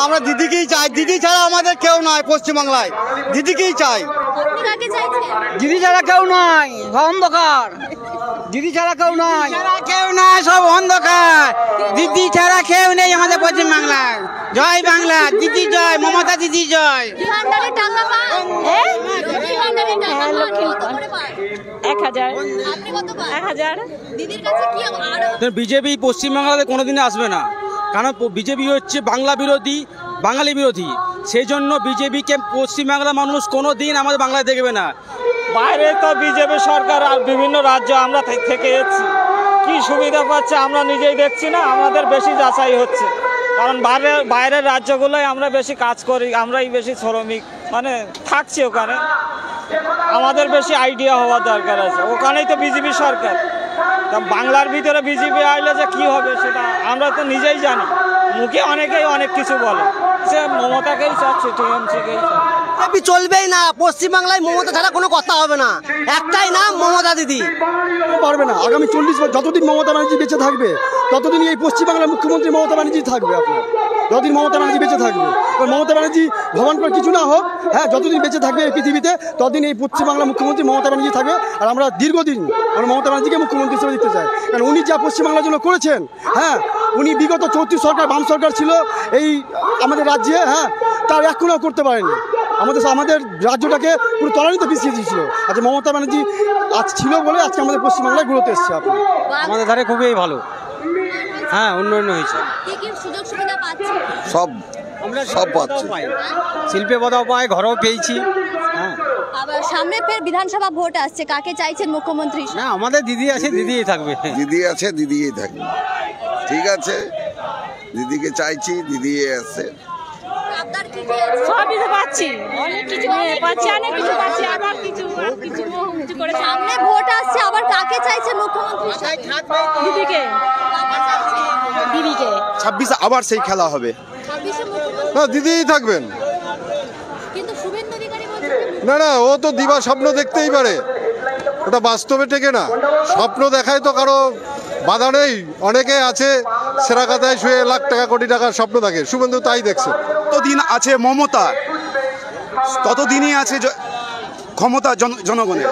আমরা দিদিকেই চাই, দিদি ছাড়া আমাদের কেউ নয় পশ্চিমবাংলায়, দিদিকেই চাই। দিদি ছাড়া কেউ নয়, অন্ধকার। দিদি ছাড়া কেউ নয়, কেউ নয়, সব অন্ধকার। দিদি ছাড়া কেউ নেই আমাদের পশ্চিমবাংলায়। জয় বাংলা, দিদি জয়, মমতা দিদি জয়। 1000 বিজেপি পশ্চিমবাংলাতে কোনোদিনই আসবে না, কারণ বিজেপি হচ্ছে বাংলা বিরোধী, বাঙালি বিরোধী। সেই জন্য বিজেপিকে পশ্চিমবাংলার মানুষ কোনো দিন আমাদের বাংলায় দেখবে না। বাইরে তো বিজেপি সরকার আর বিভিন্ন রাজ্য আমরা থেকে এসেছি, কি সুবিধা পাচ্ছে আমরা নিজেই দেখছি না। আমাদের বেশি যাচাই হচ্ছে, কারণ বাইরের রাজ্যগুলোয় আমরা বেশি কাজ করি, আমরাই বেশি শ্রমিক মানে থাকছি ওখানে, আমাদের বেশি আইডিয়া হওয়ার দরকার আছে। ওখানেই তো বিজেপি সরকার, বাংলার ভিতরে বিজেপি আসলে যে কী হবে সেটা আমরা তো নিজেই জানি। মুখে অনেকেই অনেক কিছু বলে, সে মমতাকেই চাচ্ছে, টিএমসিকেই চাচ্ছে। চলবেই না, পশ্চিমবাংলায় মমতা ছাড়া কোনো কথা হবে না। একটাই নাম, মমতা দিদি। পারবে না, আগামী 40 বছর যতদিন মমতা ব্যানার্জি বেঁচে থাকবে ততদিন এই পশ্চিমবাংলার মুখ্যমন্ত্রী মমতা ব্যানার্জি থাকবে। আপনার যতদিন মমতা ব্যানার্জি বেঁচে থাকবে, মমতা ব্যানার্জি ভগবান করে কিছু না হোক, হ্যাঁ, যতদিন বেঁচে থাকবে এই পৃথিবীতে ততদিন এই পশ্চিমবাংলার মুখ্যমন্ত্রী মমতা ব্যানার্জি থাকবে। আর আমরা দীর্ঘদিন আমরা মমতা ব্যানার্জিকে মুখ্যমন্ত্রী হিসেবে দিতে চাই, কারণ উনি যা পশ্চিমবাংলার জন্য করেছেন। হ্যাঁ, উনি বিগত 34 সরকার, বাম সরকার ছিল এই আমাদের রাজ্যে, হ্যাঁ, তার এক কোনাও করতে পারেনি। আমাদের রাজ্যটাকে পুরো তলানিতে পিছিয়ে দিয়েছিল। আচ্ছা, মমতা ব্যানার্জি আজ ছিল বলে আজকে আমাদের পশ্চিমবাংলায় গ্রোথ এসছে। আপনি আমাদের ধারে খুবই ভালো, হ্যাঁ, উন্নয়ন হয়েছে। সব পাচ্ছি, শিল্পে বদাও পায়, ঘরেও পেয়েছি। হ্যাঁ, আবার সামনে ফের বিধানসভা ভোট আসছে, কাকে চাইছেন মুখ্যমন্ত্রী? না, আমাদের দিদি আছে, দিদিই থাকবে। দিদি আছে, দিদিই থাকবে। ঠিক আছে, দিদিকে চাইছি, দিদি আছে। সবই তো পাচ্ছি, অনেক কিছু পাচ্ছি, অনেক কিছু পাচ্ছি, আবার কিছু করে। সামনে ভোট আসছে, আবার কাকে চাইছেন মুখ্যমন্ত্রী? দিদিকে। 26 আবার সেই খেলা হবে। না, দিদিই থাকবেন। কিন্তু শুভেন্দু অধিকারী বলছেন না, ও তো দিবা স্বপ্ন দেখতেই পারে, ওটা বাস্তবে টেকে না। স্বপ্ন দেখায় তো কারো বাধা নেই, অনেকে আছে সেরা কাতায় শুয়ে লাখ টাকা কোটি টাকার স্বপ্ন থাকে, শুভেন্দু তাই দেখছে। যতদিন আছে মমতা ততদিনই আছে ক্ষমতা জনগণের।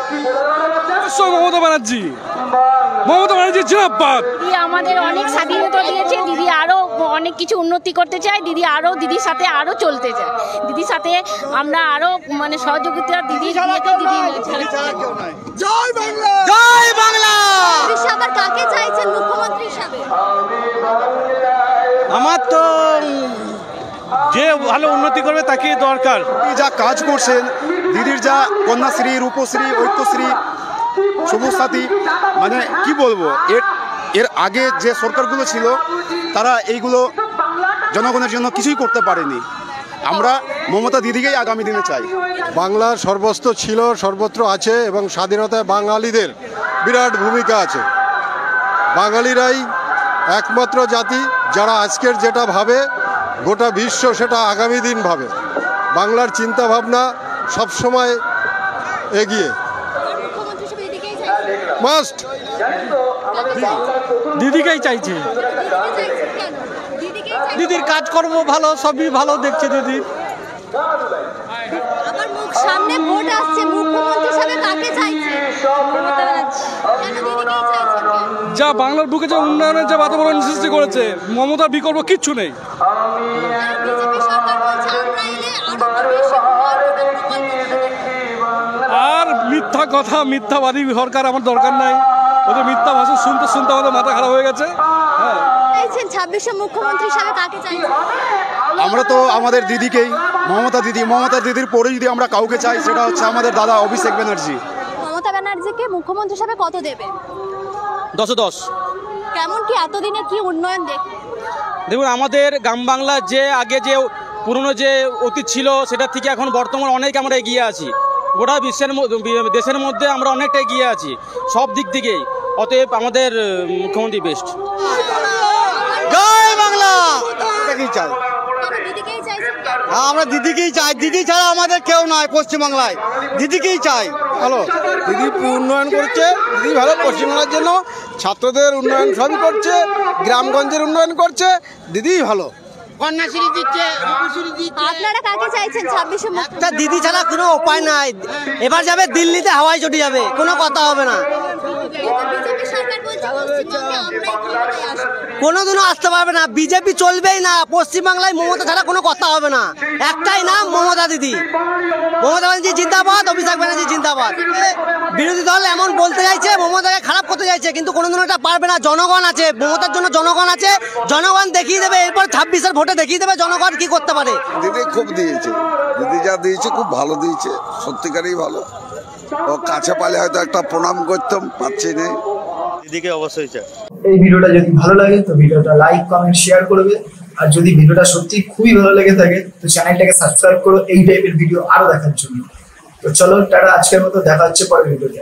মমতা ব্যানার্জি জিন্দাবাদ। দিদি আমাদের অনেক স্বাধীনতা দিয়েছে, দিদি আরো অনেক কিছু উন্নতি করতে চায়, দিদি আরো দিদির সাথে আরো চলতে চায়, দিদির সাথে আমরা আরো মানে সহযোগিতা দিদি। জয় বাংলা, জয় বাংলা। আবার কাকে চাইছেন মুখ্যমন্ত্রী হিসাবে? আমার তো যে ভালো উন্নতি করবে তাকে দরকার। যা কাজ করছেন, দিদির যা কন্যাশ্রী, রূপশ্রী, ঐক্যশ্রী, সবুজ সাথী, মানে কি বলবো, এর আগে যে সরকারগুলো ছিল তারা এইগুলো জনগণের জন্য কিছুই করতে পারেনি। আমরা মমতা দিদিকেই আগামী দিনে চাই। বাংলার সর্বস্ব ছিল, সর্বত্র আছে, এবং স্বাধীনতায় বাঙালিদের বিরাট ভূমিকা আছে। বাঙালিরাই একমাত্র জাতি যারা আজকের যেটা ভাবে গোটা বিশ্ব সেটা আগামী দিন ভাবে। বাংলার চিন্তা ভাবনা সবসময় এগিয়ে। মাস্ট দিদিকেই চাইছে, দিদির কাজকর্ম ভালো, সবই ভালো দেখছে দিদি। আবার সামনে ভোট আসছে, মুখ্যমন্ত্রী হিসেবে কাকে চাইছেন? যা বাংলার বুকে যে উন্নয়নের যে বাতাবরণ সৃষ্টি করেছে, মমতার বিকল্প কিচ্ছু নেই। আর মিথ্যা কথা, মিথ্যাবাদী সরকার আমার দরকার নাই। ওদের মিথ্যা ভাষণ শুনতে শুনতে আমাদের মাথা খারাপ হয়ে গেছে। হ্যাঁ, 26 মুখ্যমন্ত্রী হিসেবে কাকে চাইছেন? আমরা তো আমাদের দিদিকেই, মমতা দিদির পরে যদি আমরা কাউকে চাই সেটা হচ্ছে আমাদের দাদা অভিষেক ব্যানার্জি। মমতা ব্যানার্জিকে মুখ্যমন্ত্রী হিসেবে কত দেবে? 10-10। কেমন কি এতদিনে কি উন্নয়ন দেখুন, আমাদের গ্রাম বাংলার যে আগে যে পুরনো যে অতীত ছিল সেটার থেকে এখন বর্তমান অনেক আমরা এগিয়ে আছি। গোটা দেশের মধ্যে আমরা অনেকটা এগিয়ে আছি সব দিক থেকেই। অতএব আমাদের মুখ্যমন্ত্রী বেস্ট। জয় বাংলা। আমরা দিদিকেই চাই, দিদি ছাড়া আমাদের কেউ নয় পশ্চিমবাংলায়, দিদিকেই চাই। ভালো, দিদি উন্নয়ন করছে, দিদি ভালো পশ্চিমবাংলার জন্য, ছাত্রদের উন্নয়ন সবই করছে, গ্রামগঞ্জের উন্নয়ন করছে, দিদি ভালো। কন্যাশ্রী দিচ্ছে, রূপশ্রী দিচ্ছে। আপনারা কাকে চাইছেন 26-এ একটা দিদি ছাড়া কোনো উপায় নাই। এবার যাবে দিল্লিতে, হাওয়াই চটি যাবে, কোনো কথা হবে না। বিজেপি সরকার বলছে পশ্চিমবঙ্গে আমরাই ক্ষমতায় আসবো। কোনোদিনও আসতে পারবে না, বিজেপি চলবেই না। পশ্চিমবাংলায় মমতা ছাড়া কোনো কথা হবে না। একটাই নাম, মমতা দিদি। মমতা ব্যানার্জি জিন্দাবাদ, অভিষেক ব্যানার্জি জিন্দাবাদ। বিরোধী দল এমন বলতে চাইছে, মমতাকে খারাপ করতে চাইছে, কিন্তু কোনোদিনও এটা পারবে না। জনগণ আছে, মমতার জন্য জনগণ আছে। জনগণ দেখিয়ে দেবে, এরপর 26-এর ভোটে দেখিয়ে দেবে জনগণ কি করতে পারে। দিদি খুব দিয়েছে, দিদি যা দিয়েছে খুব ভালো দিয়েছে, সত্যিকারই ভালো। ও কাছে পালে হয়তো একটা প্রণাম করতাম, পাচ্ছি না। দিদিকে অবশ্যই চাই। এই ভিডিওটা যদি ভালো লাগে তো ভিডিওটা লাইক, কমেন্ট, শেয়ার করবে। আর যদি ভিডিওটা সত্যি খুবই ভালো লেগে থাকে তো চ্যানেলটাকে সাবস্ক্রাইব করো এই টাইপের ভিডিও আরো দেখার জন্য। তো চলো টাটা, আজকের মতো দেখা হচ্ছে পরের ভিডিওতে।